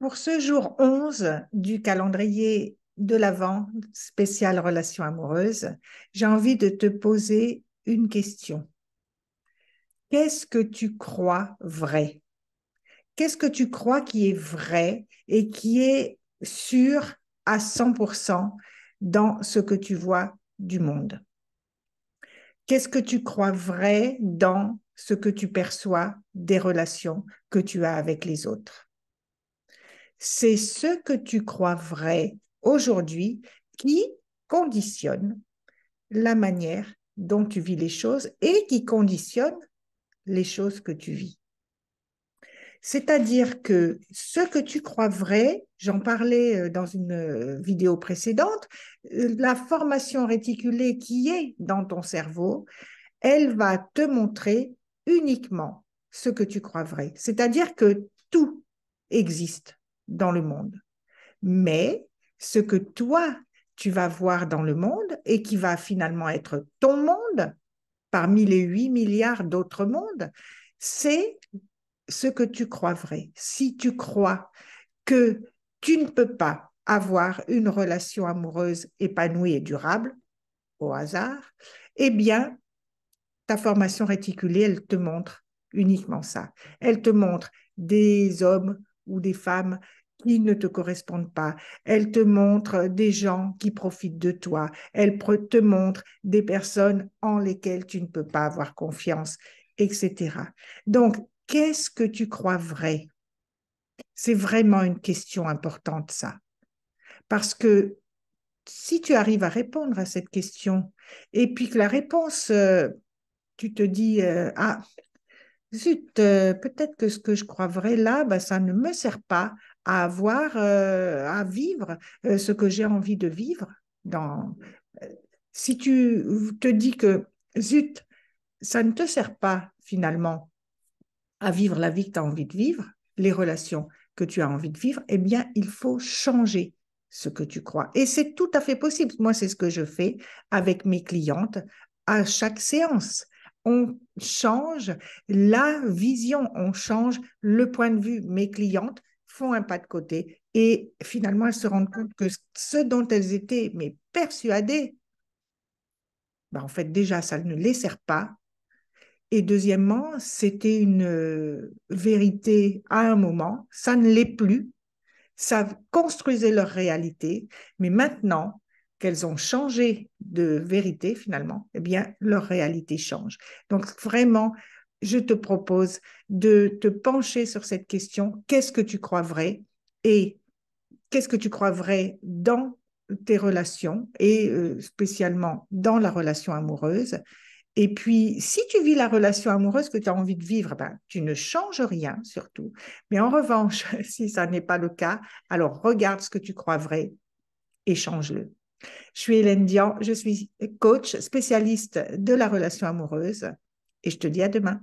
Pour ce jour 11 du calendrier de l'Avent spécial relations amoureuses, j'ai envie de te poser une question. Qu'est-ce que tu crois vrai? Qu'est-ce que tu crois qui est vrai et qui est sûr à 100% dans ce que tu vois du monde? Qu'est-ce que tu crois vrai dans ce que tu perçois des relations que tu as avec les autres? C'est ce que tu crois vrai aujourd'hui qui conditionne la manière dont tu vis les choses et qui conditionne les choses que tu vis. C'est-à-dire que ce que tu crois vrai, j'en parlais dans une vidéo précédente, la formation réticulée qui est dans ton cerveau, elle va te montrer uniquement ce que tu crois vrai. C'est-à-dire que tout existe dans le monde. Mais ce que toi, tu vas voir dans le monde et qui va finalement être ton monde, parmi les 8 milliards d'autres mondes, c'est ce que tu crois vrai. Si tu crois que tu ne peux pas avoir une relation amoureuse épanouie et durable, au hasard, eh bien, ta formation réticulée, elle te montre uniquement ça. Elle te montre des hommes ou des femmes qui ne te correspondent pas. Elle te montre des gens qui profitent de toi. Elle te montre des personnes en lesquelles tu ne peux pas avoir confiance, etc. Donc, qu'est-ce que tu crois vrai? C'est vraiment une question importante, ça. Parce que si tu arrives à répondre à cette question, et puis que la réponse, tu te dis, ah, zut, peut-être que ce que je crois vrai là, ben, ça ne me sert pas à avoir, à vivre ce que j'ai envie de vivre. Dans... euh, Si tu te dis que, zut, ça ne te sert pas finalement à vivre la vie que tu as envie de vivre, les relations que tu as envie de vivre, eh bien, il faut changer ce que tu crois. Et c'est tout à fait possible. Moi, c'est ce que je fais avec mes clientes à chaque séance. On change la vision, on change le point de vue. Mes clientes font un pas de côté et finalement, elles se rendent compte que ce dont elles étaient mais persuadées, ben, en fait, déjà, ça ne les sert pas. Et deuxièmement, c'était une vérité à un moment, ça ne l'est plus, ça construisait leur réalité, mais maintenant qu'elles ont changé de vérité finalement, eh bien, leur réalité change. Donc vraiment, je te propose de te pencher sur cette question, qu'est-ce que tu crois vrai et qu'est-ce que tu crois vrai dans tes relations et spécialement dans la relation amoureuse. Et puis, si tu vis la relation amoureuse que tu as envie de vivre, ben, tu ne changes rien surtout. Mais en revanche, si ça n'est pas le cas, alors regarde ce que tu crois vrai et change-le. Je suis Hélène Dian, je suis coach spécialiste de la relation amoureuse et je te dis à demain.